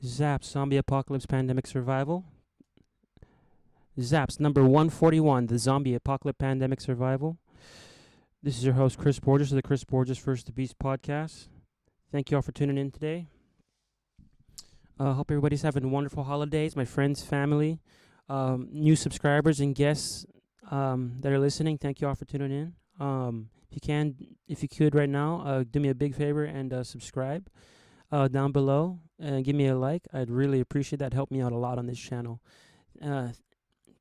ZAPS, Zombie Apocalypse Pandemic Survival. ZAPS, number 141, the Zombie Apocalypse Pandemic Survival. This is your host, Chris Borges, of the Chris Borges First the Beast podcast. Thank you all for tuning in today. Hope everybody's having wonderful holidays. My friends, family, new subscribers, and guests that are listening, thank you all for tuning in. If you could right now, do me a big favor and subscribe down below and give me a like. I'd really appreciate that. Help me out a lot on this channel.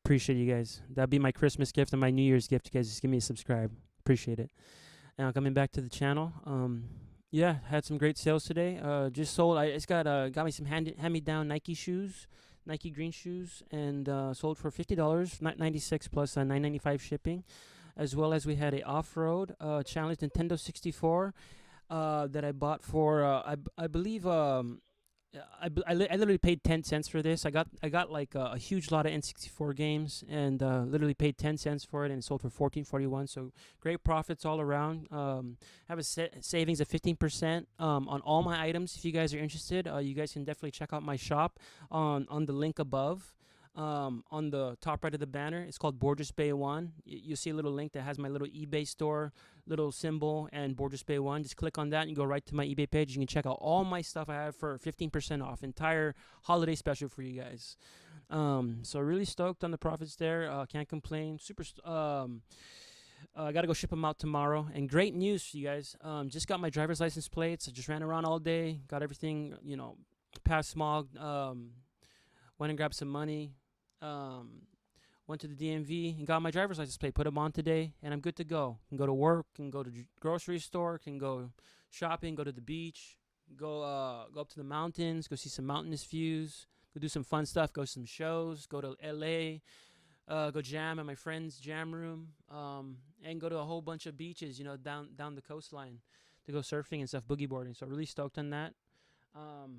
Appreciate you guys. That'd be my Christmas gift and my New Year's gift. You guys just give me a subscribe. Appreciate it. Now coming back to the channel. Yeah, had some great sales today. Just sold. I just got me some hand-me-down Nike shoes, Nike green shoes, and sold for $50, $96 plus $9.95 shipping, as well as we had a off-road challenge Nintendo 64 that I bought for I believe I literally paid 10 cents for this. I got like a huge lot of N64 games and literally paid 10 cents for it, and it sold for $14.41. So great profits all around. Have a savings of 15% on all my items. If you guys are interested, you guys can definitely check out my shop on the link above. On the top right of the banner, it's called Borges Bay 1. You see a little link that has my little eBay store, little symbol, and Borges Bay 1. Just click on that and you go right to my eBay page. You can check out all my stuff I have for 15% off. Entire holiday special for you guys. So really stoked on the profits there. Can't complain. I got to go ship them out tomorrow. And great news for you guys. Just got my driver's license plates. I just ran around all day. Got everything, past Smog. Went and grabbed some money. Went to the DMV and got my driver's license plate, put them on today, and I'm good to go. Can go to work, can go to grocery store, can go shopping, go to the beach, go up to the mountains, go see some mountainous views, go do some fun stuff, go to some shows, go to LA, go jam at my friend's jam room, and go to a whole bunch of beaches, down the coastline to go surfing and stuff, boogie boarding. So really stoked on that.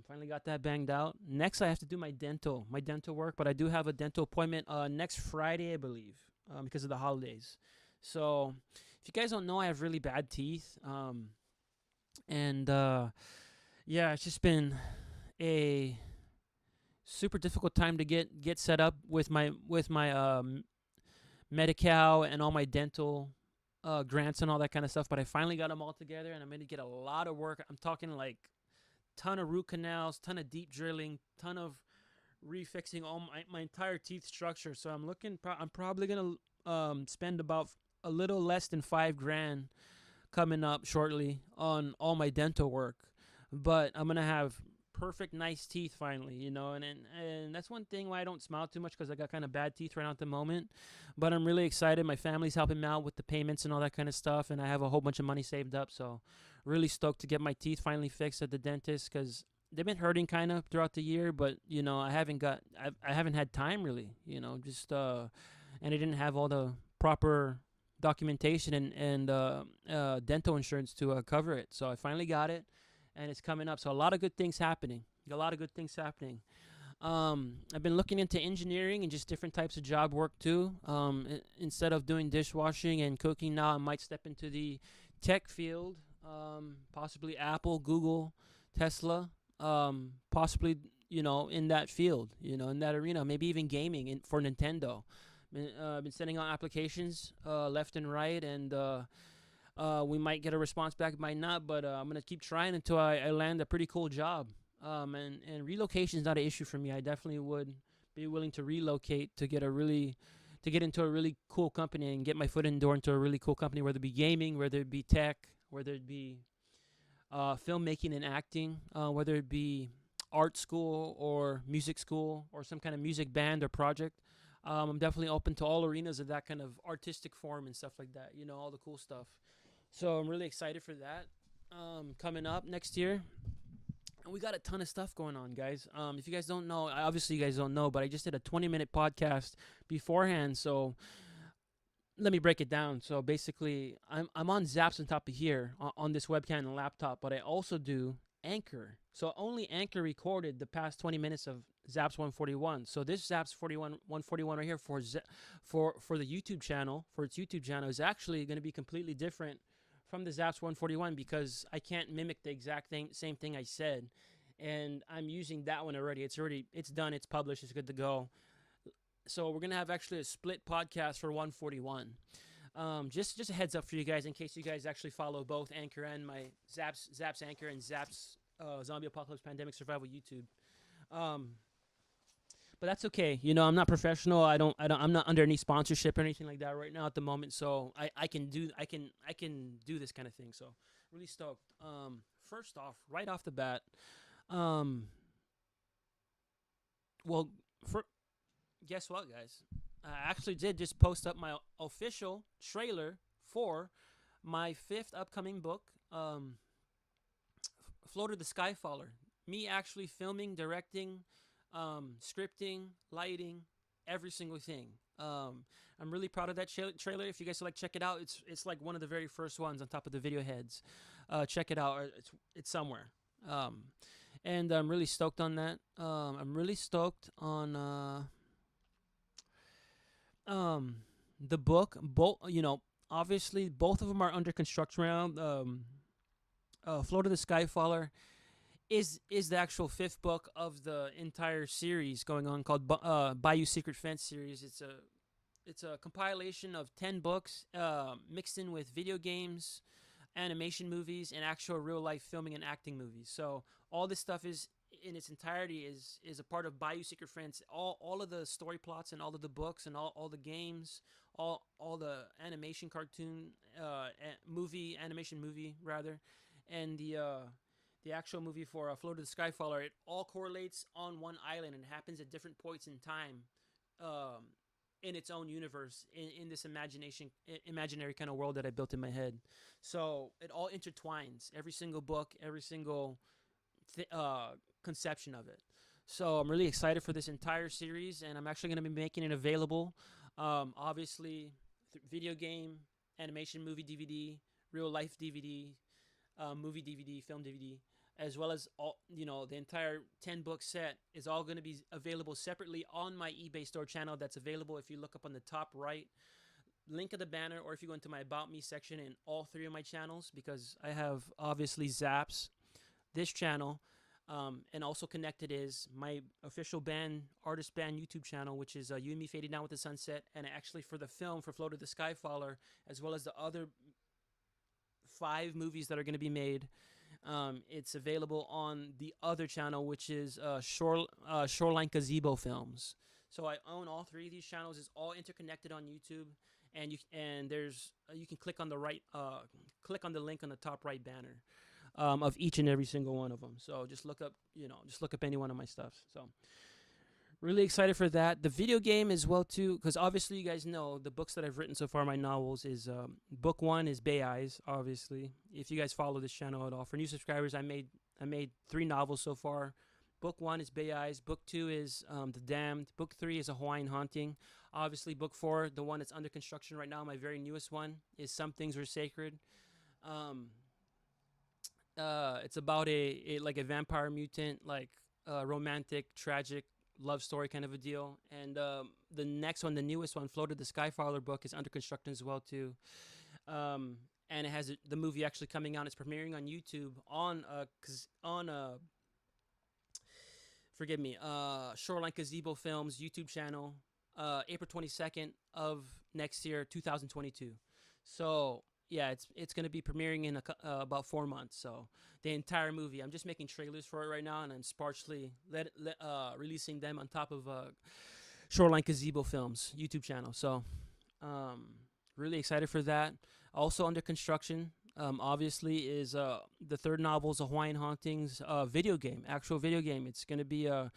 Finally got that banged out. Next, I have to do my dental work, but I do have a dental appointment next Friday, I believe, because of the holidays. So, if you guys don't know, I have really bad teeth, and yeah, it's just been a super difficult time to get set up with my Medi-Cal and all my dental grants and all that kind of stuff. But I finally got them all together, and I'm going to get a lot of work. I'm talking like ton of root canals, ton of deep drilling, ton of refixing all my entire teeth structure. So I'm probably gonna spend about a little less than $5,000 coming up shortly on all my dental work. But I'm gonna have perfect, nice teeth finally, and that's one thing why I don't smile too much, because I got kind of bad teeth right now at the moment. But I'm really excited. My family's helping me out with the payments and all that kind of stuff, and I have a whole bunch of money saved up. So really stoked to get my teeth finally fixed at the dentist, because they've been hurting kind of throughout the year, but I haven't had time really, and I didn't have all the proper documentation and dental insurance to cover it. So I finally got it, and it's coming up. So a lot of good things happening. I've been looking into engineering and just different types of job work too. Instead of doing dishwashing and cooking, now I might step into the tech field. Possibly Apple, Google, Tesla, possibly, in that field, in that arena, maybe even gaming for Nintendo. I've been sending out applications left and right, and we might get a response back, might not, but I'm going to keep trying until I land a pretty cool job. And relocation is not an issue for me. I definitely would be willing to relocate to get into a really cool company and get my foot in the door into a really cool company, whether it be gaming, whether it be tech, whether it be filmmaking and acting, whether it be art school or music school or some kind of music band or project. I'm definitely open to all arenas of that kind of artistic form and stuff like that, all the cool stuff. So I'm really excited for that coming up next year. And we got a ton of stuff going on, guys. If you guys don't know, obviously you guys don't know, but I just did a 20-minute podcast beforehand. So let me break it down. So basically, I'm on ZAPS on top of here on this webcam and laptop, but I also do Anchor. So only Anchor recorded the past 20 minutes of ZAPS 141. So this ZAPS 141 right here for the YouTube channel, for its YouTube channel, is actually going to be completely different from the ZAPS 141 because I can't mimic the exact same thing I said and I'm using that one already. It's done. It's published. It's good to go. So we're gonna have actually a split podcast for 141. Just a heads up for you guys in case you guys actually follow both Anchor and my Zaps Anchor and Zaps Zombie Apocalypse Pandemic Survival YouTube. Um, but that's okay. I'm not professional. I'm not under any sponsorship or anything like that right now at the moment. So I can do this kind of thing. So really stoked. First off, right off the bat, um, well, for guess what, guys? I actually did just post up my official trailer for my fifth upcoming book, Floater the Skyfaller. Me actually filming, directing, scripting, lighting, every single thing. I'm really proud of that trailer. If you guys like, check it out. It's like one of the very first ones on top of the video heads. Check it out. It's somewhere. And I'm really stoked on that. I'm really stoked on the book. Obviously both of them are under construction right now. Float of the Skyfaller is the actual fifth book of the entire series going on called Bayou Secret Fence series. It's a compilation of 10 books mixed in with video games, animation movies, and actual real life filming and acting movies. So all this stuff is in its entirety is a part of Bayou Secret Fence. All of the story plots and all of the books and all the games, all the animation cartoon animation movie rather, and the actual movie for Float of the Skyfaller, it all correlates on one island and happens at different points in time, in its own universe, in this imaginary kind of world that I built in my head. So it all intertwines. Every single book, every single conception of it. So I'm really excited for this entire series, and I'm actually going to be making it available. Obviously, video game, animation movie DVD, real life DVD, movie DVD, film DVD, as well as all the entire 10 book set is all going to be available separately on my eBay store channel. That's available if you look up on the top right link of the banner, or if you go into my About Me section in all three of my channels, because I have obviously Zaps, this channel, and also connected is my official artist band YouTube channel, which is You and Me Fading Down with the Sunset, and actually for the film for Float of the Skyfaller, as well as the other 5 movies that are going to be made. It's available on the other channel, which is Shoreline Gazebo Films. So I own all 3 of these channels. It's all interconnected on YouTube, and you can click on the link on the top right banner of each and every single one of them. So just look up any one of my stuff. So really excited for that. The video game as well too, because obviously you guys know the books that I've written so far, my novels, is book 1 is Bay Eyes. Obviously, if you guys follow this channel at all, for new subscribers, I made 3 novels so far. Book 1 is Bay Eyes. Book 2 is The Damned. Book 3 is A Hawaiian Haunting. Obviously, book 4, the one that's under construction right now, my very newest one, is Some Things Were Sacred. It's about a vampire mutant, romantic, tragic love story kind of a deal. And the next one, the newest one, Floated the Skyfaller book, is under construction as well too. And it has the movie actually coming out. It's premiering on YouTube on Shoreline Gazebo Films YouTube channel, April 22nd of next year, 2022. So yeah, it's going to be premiering in about 4 months. So the entire movie, I'm just making trailers for it right now, and I'm sparsely releasing them on top of Shoreline Gazebo Films YouTube channel. So really excited for that. Also under construction, obviously, is the third novel's A Hawaiian Hauntings actual video game. It's going to be a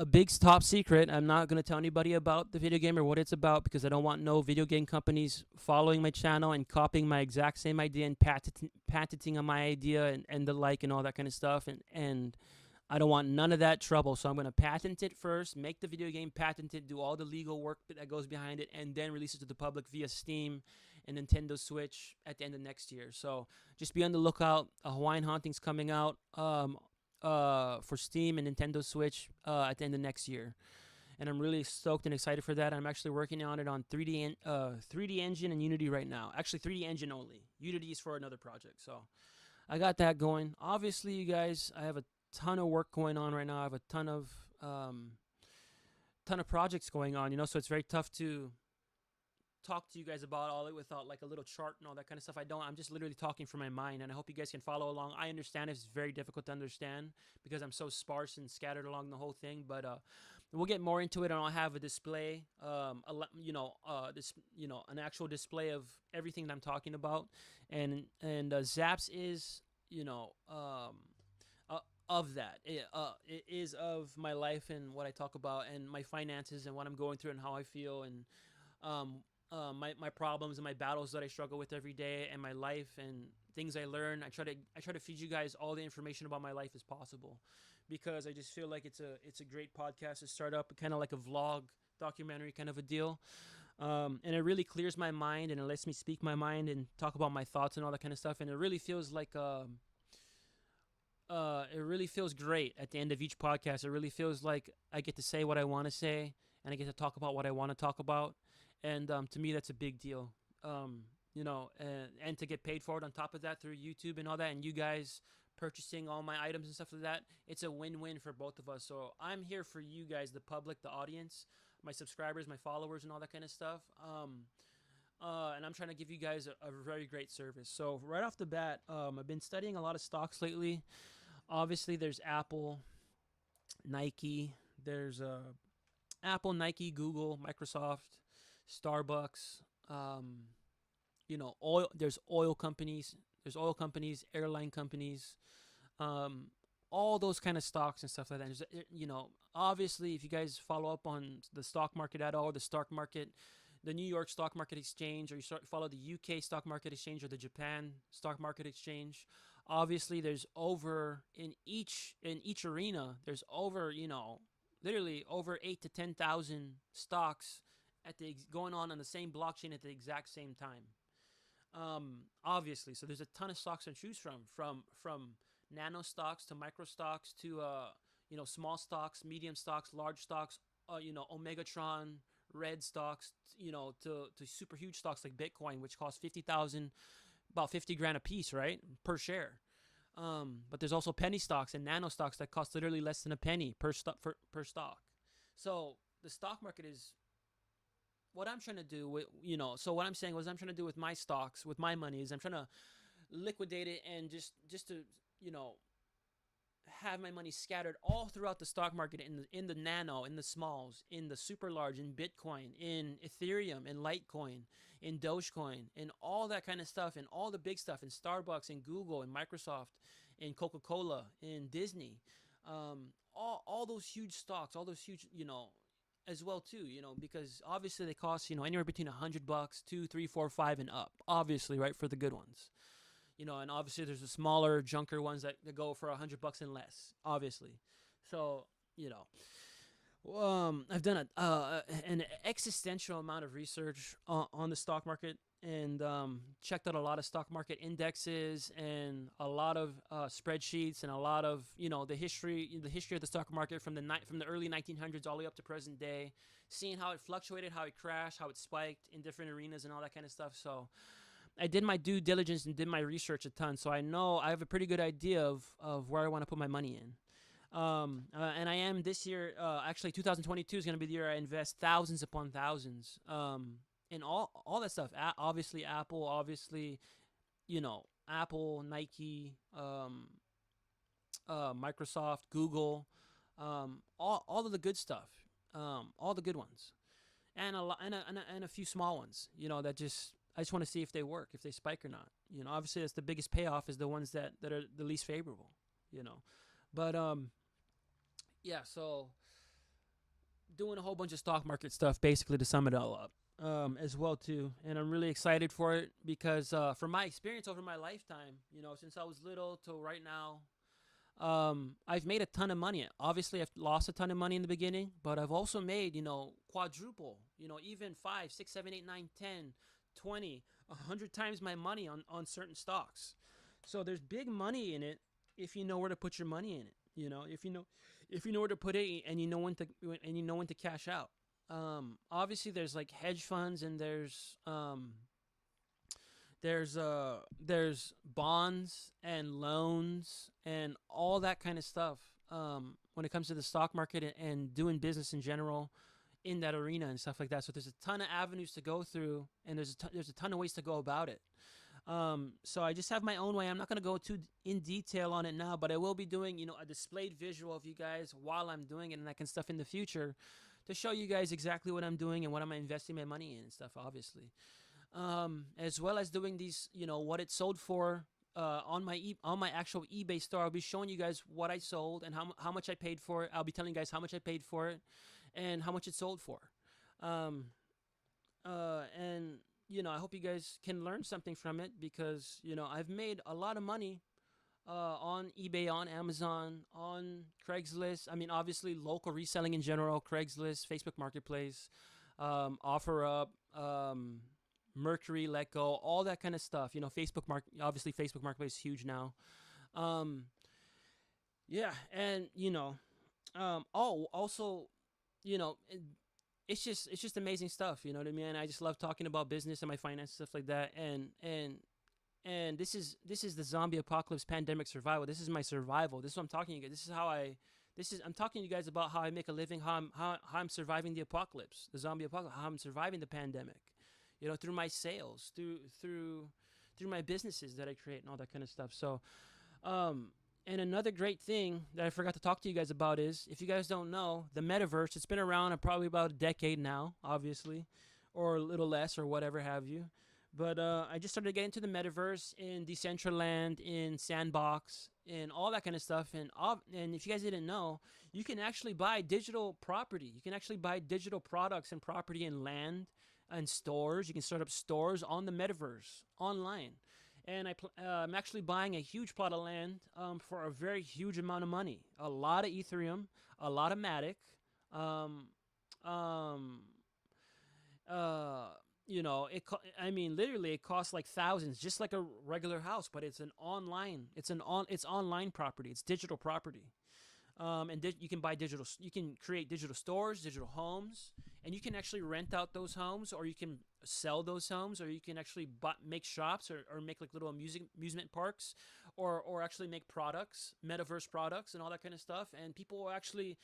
big top secret. I'm not going to tell anybody about the video game or what it's about, because I don't want no video game companies following my channel and copying my exact same idea and patenting on my idea and the like and all that kind of stuff. And I don't want none of that trouble. So I'm going to patent it first, make the video game, patent it, do all the legal work that goes behind it, and then release it to the public via Steam and Nintendo Switch at the end of next year. So just be on the lookout. Hawaiian Hauntings coming out for Steam and Nintendo Switch at the end of next year. And I'm really stoked and excited for that. I'm actually working on it on 3D Engine and Unity right now. Actually, 3D Engine only. Unity is for another project. So I got that going. Obviously, you guys, I have a ton of work going on right now. I have a ton of projects going on, so it's very tough to talk to you guys about all it without like a little chart and all that kind of stuff. I'm just literally talking from my mind, and I hope you guys can follow along. I understand it's very difficult to understand because I'm so sparse and scattered along the whole thing, but we'll get more into it, and I'll have a display, an actual display of everything that I'm talking about, and ZAPS is, of that. It is of my life and what I talk about and my finances and what I'm going through and how I feel, and um, my problems and my battles that I struggle with every day, and my life and things I learn. I try to feed you guys all the information about my life as possible, because I just feel like it's a great podcast to start up, kind of like a vlog documentary kind of a deal. And it really clears my mind, and it lets me speak my mind and talk about my thoughts and all that kind of stuff. And it really feels like it really feels great at the end of each podcast. It really feels like I get to say what I want to say, and I get to talk about what I want to talk about. And to me, that's a big deal. And to get paid for it on top of that through YouTube and all that, and you guys purchasing all my items and stuff like that, it's a win-win for both of us. So I'm here for you guys, the public, the audience, my subscribers, my followers, and all that kind of stuff. And I'm trying to give you guys a very great service. So right off the bat, I've been studying a lot of stocks lately. Obviously, there's Apple, Nike. There's Apple, Nike, Google, Microsoft, Starbucks. Oil. There's oil companies. There's oil companies, airline companies. All those kind of stocks and stuff like that. Obviously, if you guys follow up on the stock market at all, the stock market, the New York Stock Market Exchange, or you follow the UK Stock Market Exchange or the Japan Stock Market Exchange, obviously there's over in each arena, there's over, literally over 8 to 10,000 stocks going on the same blockchain at the exact same time. Obviously, so there's a ton of stocks to choose from nano stocks to micro stocks to small stocks, medium stocks, large stocks, Omegatron, red stocks, to super huge stocks like Bitcoin, which cost 50,000, about 50 grand a piece, right, per share. But there's also penny stocks and nano stocks that cost literally less than a penny per stock. So the stock market is what I'm trying to do with, so what I'm saying was I'm trying to do with my stocks, with my money, is I'm trying to liquidate it and just to, have my money scattered all throughout the stock market, in the nano, in the smalls, in the super large, in Bitcoin, in Ethereum, in Litecoin, in Dogecoin, in all that kind of stuff, and all the big stuff, in Starbucks, in Google, in Microsoft, in Coca-Cola, in Disney, all those huge stocks, all those huge, as well too, because obviously they cost, anywhere between $100, 2, 3, 4, 5, and up, obviously, right, for the good ones. And obviously there's the smaller junker ones that go for $100 and less, obviously. So, I've done an existential amount of research on the stock market, and checked out a lot of stock market indexes and a lot of spreadsheets, and a lot of the history of the stock market from the early 1900s all the way up to present day, seeing how it fluctuated, how it crashed, how it spiked in different arenas, and all that kind of stuff. So I did my due diligence and did my research a ton, so I know I have a pretty good idea of where I want to put my money in. And I am this year, actually 2022 is going to be the year I invest thousands upon thousands in all that stuff. Obviously Apple, obviously, Apple, Nike, Microsoft, Google, all of the good stuff, all the good ones, and a few small ones, that I just want to see if they work, if they spike or not. Obviously that's the biggest payoff, is the ones that are the least favorable, But yeah, so doing a whole bunch of stock market stuff, basically, to sum it all up, as well too. And I'm really excited for it because from my experience over my lifetime, since I was little till right now, I've made a ton of money. Obviously, I've lost a ton of money in the beginning, but I've also made, quadruple, even 5, 6, 7, 8, 9, 10, 20, 100 times my money on certain stocks. So there's big money in it if you know where to put your money in it. If you know where to put it, and you know when to cash out. Obviously there's like hedge funds, and there's bonds and loans and all all that kind of stuff. When it comes to the stock market and doing business in general in that arena and stuff like that. So there's a ton of avenues to go through, and there's a ton of ways to go about it. So I just have my own way. I'm not going to go too in detail on it now, but I will be doing, a displayed visual of you guys while I'm doing it and that kind of stuff in the future to show you guys exactly what I'm doing and what I'm investing my money in and stuff, obviously. As well as doing these, what it sold for on my actual eBay store. I'll be showing you guys what I sold and how much I paid for it. I'll be telling you guys how much I paid for it and how much it sold for. And I hope you guys can learn something from it because I've made a lot of money on eBay, on Amazon, on Craigslist. I mean, obviously local reselling in general, Craigslist, Facebook Marketplace, OfferUp, Mercury, Let Go, all that kind of stuff. Obviously Facebook Marketplace is huge now. Yeah, and also, you know, it's just amazing stuff. You know what I mean? I just love talking about business and my finance stuff like that. And this is the zombie apocalypse pandemic survival. This is my survival. This is what I'm talking to you guys. I'm talking to you guys about how I make a living, how I'm surviving the apocalypse, the zombie apocalypse, how I'm surviving the pandemic. Through my sales, through my businesses that I create and all that kind of stuff. So, and another great thing that I forgot to talk to you guys about is, if you guys don't know, the metaverse. It's been around probably about a decade now, obviously, or a little less, or whatever have you. But I just started getting into the metaverse in Decentraland, in Sandbox, and all that kind of stuff. And if you guys didn't know, you can actually buy digital property. You can actually buy digital products and property and land and stores. You can start up stores on the metaverse online. And I'm actually buying a huge plot of land for a very huge amount of money. A lot of Ethereum, a lot of Matic. Um, um, literally, it costs like thousands, just like a regular house, but it's it's online property. It's digital property. You can buy you can create digital stores, digital homes, and you can actually rent out those homes, or you can sell those homes, or you can actually make shops, or make like little amusement parks, or actually make products, metaverse products, and all that kind of stuff. And people will actually,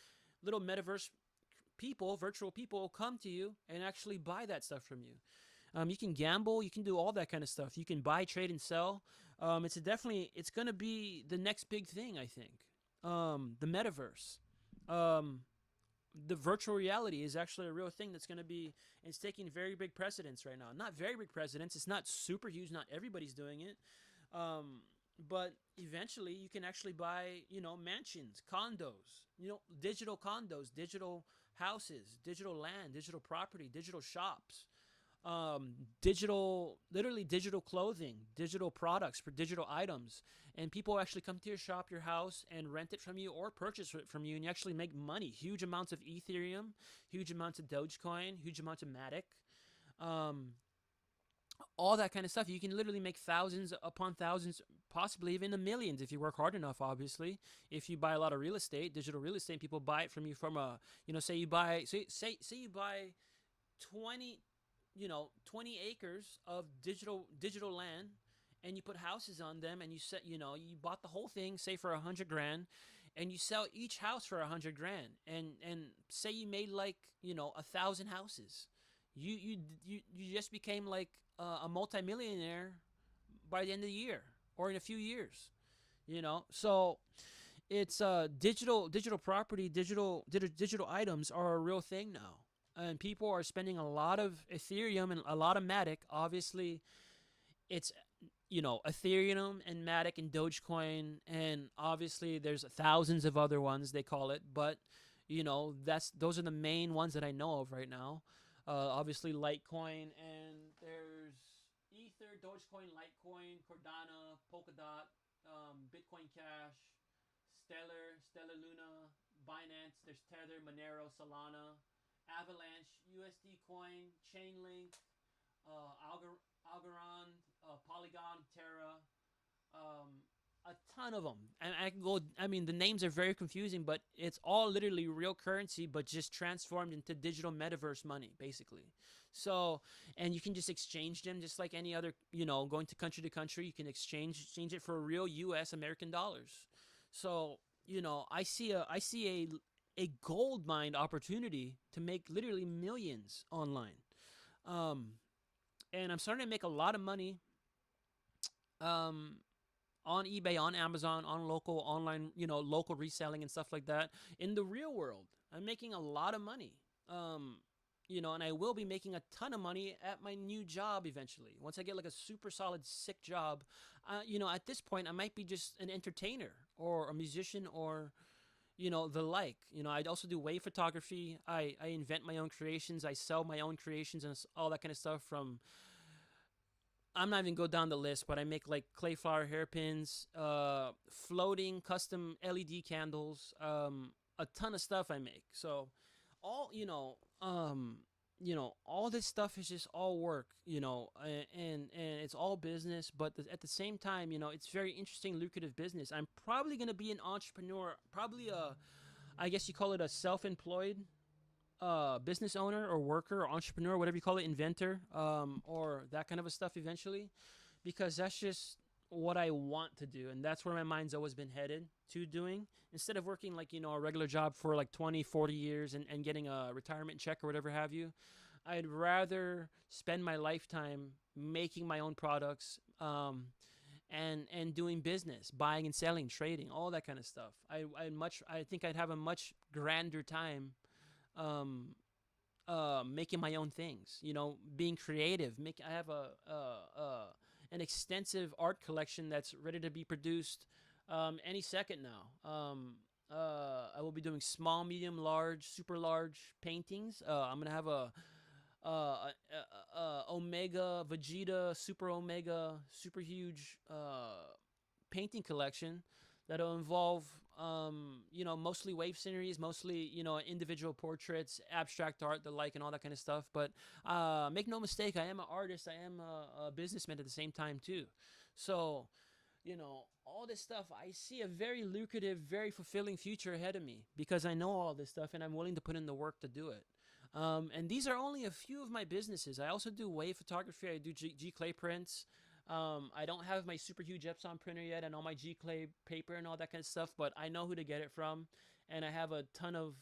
little metaverse people, virtual people, will come to you and actually buy that stuff from you. You can gamble, you can do all that kind of stuff. You can buy, trade, and sell. It's going to be the next big thing, I think. The metaverse. The virtual reality is actually a real thing that's going to be, it's taking very big precedence right now. Not very big precedence. It's not super huge. Not everybody's doing it. But eventually you can actually buy, mansions, digital condos, digital houses, digital land, digital property, digital shops, literally digital clothing, digital products for digital items. And people actually come to your shop, your house, and rent it from you or purchase it from you, and you actually make money. Huge amounts of Ethereum, huge amounts of Dogecoin, huge amounts of Matic, all that kind of stuff. You can literally make thousands upon thousands, possibly even the millions if you work hard enough, obviously. If you buy a lot of real estate, digital real estate, people buy it from you from say you buy 20 acres of digital land, and you put houses on them, and you bought the whole thing, say for $100,000, and you sell each house for $100,000, and say you made like 1,000 houses, you just became like a multimillionaire by the end of the year or in a few years, So it's digital property, digital items are a real thing now. And people are spending a lot of Ethereum and a lot of Matic. Obviously, it's Ethereum and Matic and Dogecoin, and obviously there's thousands of other ones they call it, but those are the main ones that I know of right now. Obviously Litecoin, and there's Ether, Dogecoin, Litecoin, Cardano, Polkadot, Bitcoin Cash, Stellar Luna, Binance. There's Tether, Monero, Solana, Avalanche, USD Coin, Chainlink, Algorand, Polygon, Terra, a ton of them. And I can go. I mean, the names are very confusing, but it's all literally real currency, but just transformed into digital metaverse money, basically. So, and you can just exchange them just like any other. Going to country, you can exchange it for real U.S. American dollars. So, I see a gold mine opportunity to make literally millions online. Um, and I'm starting to make a lot of money um, on eBay, on Amazon, on local online, local reselling and stuff like that. In the real world, I'm making a lot of money. And I will be making a ton of money at my new job eventually. Once I get like a super solid, sick job, at this point, I might be just an entertainer or a musician or the like. I also do wave photography. I invent my own creations. I sell my own creations and all that kind of stuff. From I'm not even go down the list, but I make like clay flower hairpins, floating custom LED candles, a ton of stuff I make. So all all this stuff is just all work, and it's all business, but at the same time, it's very interesting, lucrative business. I'm probably gonna be an entrepreneur, probably I guess you call it a self-employed business owner or worker or entrepreneur, whatever you call it, inventor, or that kind of a stuff eventually, because that's just what I want to do, and that's where my mind's always been headed to doing. Instead of working like a regular job for like 20, 40 years and getting a retirement check or whatever have you, I'd rather spend my lifetime making my own products, and doing business, buying and selling, trading, all that kind of stuff. I think I'd have a much grander time, um, making my own things. Being creative. I have an extensive art collection that's ready to be produced any second now. I will be doing small, medium, large, super large paintings. I'm gonna have a Omega Vegeta, Super Omega, super huge painting collection that'll involve mostly wave sceneries, mostly individual portraits, abstract art, the like, and all that kind of stuff. But make no mistake, I am an artist. I am a businessman at the same time too. So all this stuff, I see a very lucrative, very fulfilling future ahead of me because I know all this stuff and I'm willing to put in the work to do it. And these are only a few of my businesses. I also do wave photography. I do G clay prints. I don't have my super huge Epson printer yet and all my G clay paper and all that kind of stuff, but I know who to get it from. And I have a ton of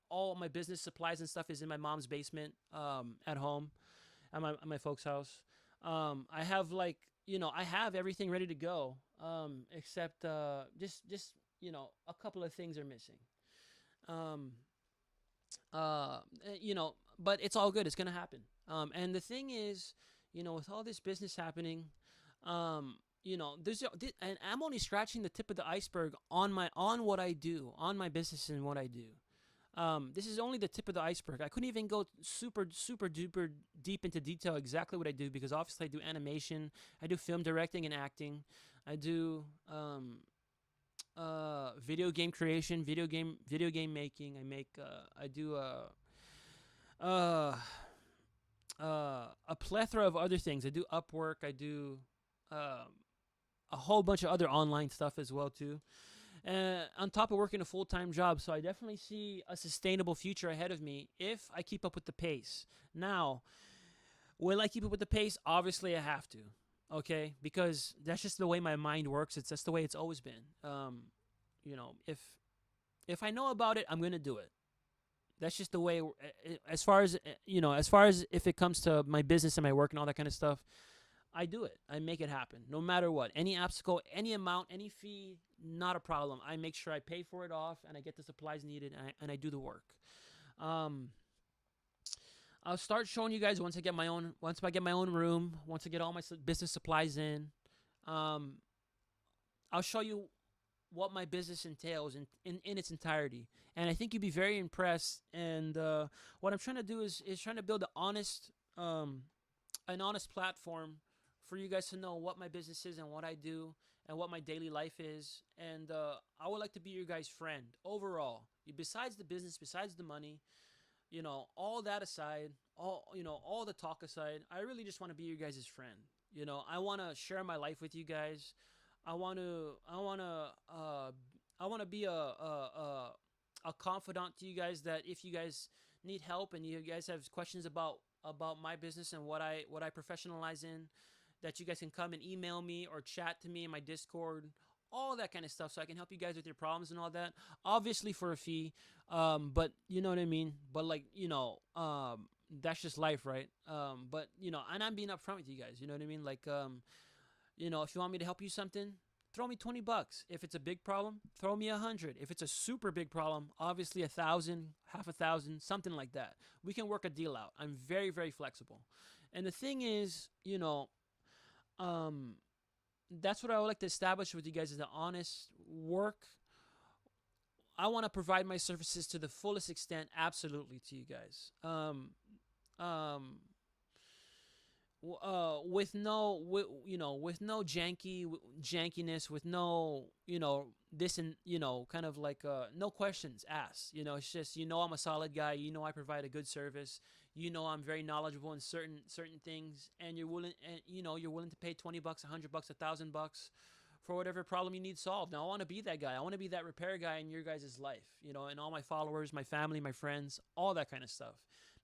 all my business supplies and stuff is in my mom's basement at home at my folks' house. I have I have everything ready to go, except just a couple of things are missing. Um, uh, you know, but it's all good. It's gonna happen. And the thing is, with all this business happening, and I'm only scratching the tip of the iceberg on what I do, on my business and what I do. This is only the tip of the iceberg. I couldn't even go super duper deep into detail exactly what I do because obviously I do animation, I do film directing and acting, I do video game creation, video game making. I do uh, a plethora of other things. I do Upwork. I do a whole bunch of other online stuff as well too. On top of working a full-time job, so I definitely see a sustainable future ahead of me if I keep up with the pace. Now, will I keep up with the pace? Obviously, I have to. Okay, because that's just the way my mind works. It's just the way it's always been. If I know about it, I'm gonna do it. That's just the way. As far as if it comes to my business and my work and all that kind of stuff, I do it. I make it happen, no matter what. Any obstacle, any amount, any fee, not a problem. I make sure I pay for it off, and I get the supplies needed, and I do the work. Um, I'll start showing you guys once I get my own room, once I get all my business supplies in. Um, I'll show you what my business entails in its entirety, and I think you'd be very impressed. And what I'm trying to do is trying to build an honest platform for you guys to know what my business is and what I do and what my daily life is. And I would like to be your guys' friend overall. Besides the business, besides the money, all that aside, all the talk aside, I really just want to be your guys' friend. I want to share my life with you guys. I want to be a confidant to you guys that if you guys need help and you guys have questions about my business and what I professionalize in, that you guys can come and email me or chat to me in my Discord all that kind of stuff, so I can help you guys with your problems and all that. Obviously for a fee, but you know what I mean. But like that's just life, right? But and I'm being upfront with you guys. You know what I mean? Like if you want me to help you something, throw me $20. If it's a big problem, throw me 100. If it's a super big problem, obviously 1,000, half a thousand, something like that. We can work a deal out. I'm very, very flexible. And the thing is, that's what I would like to establish with you guys is the honest work. I want to provide my services to the fullest extent, absolutely, to you guys. Um, with no, with no jankiness, with no, this and kind of like no questions asked. It's just I'm a solid guy. I provide a good service. I'm very knowledgeable in certain things, and you're willing, and you're willing to pay $20, $100, $1,000 for whatever problem you need solved. Now I want to be that guy. I want to be that repair guy in your guys' life. And all my followers, my family, my friends, all that kind of stuff.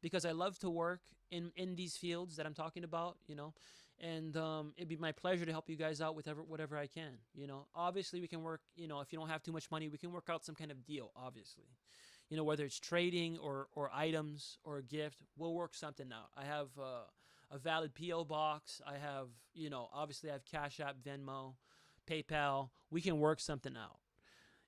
Because I love to work in these fields that I'm talking about, and it'd be my pleasure to help you guys out with whatever I can. Obviously we can work. If you don't have too much money, we can work out some kind of deal. Obviously, whether it's trading or items or a gift, we'll work something out. I have a valid PO box. I have obviously I have Cash App, Venmo, PayPal. We can work something out,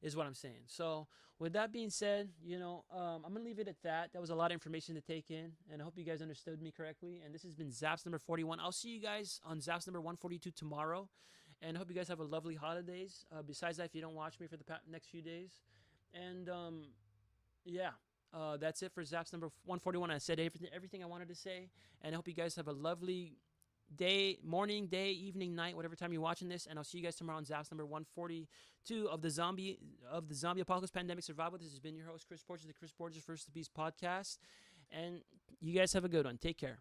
is what I'm saying. So with that being said, I'm going to leave it at that. That was a lot of information to take in, and I hope you guys understood me correctly. And this has been ZAPS number 41. I'll see you guys on ZAPS number 142 tomorrow, and I hope you guys have a lovely holidays. Besides that, if you don't watch me for the next few days. And yeah, that's it for ZAPS number 141. I said everything I wanted to say, and I hope you guys have a lovely morning, day, evening, night, whatever time you're watching this, and I'll see you guys tomorrow on ZAPS number 142 of the zombie apocalypse pandemic survival. This has been your host, Chris Borges, the Chris Borges First to Beast podcast, and you guys have a good one. Take care.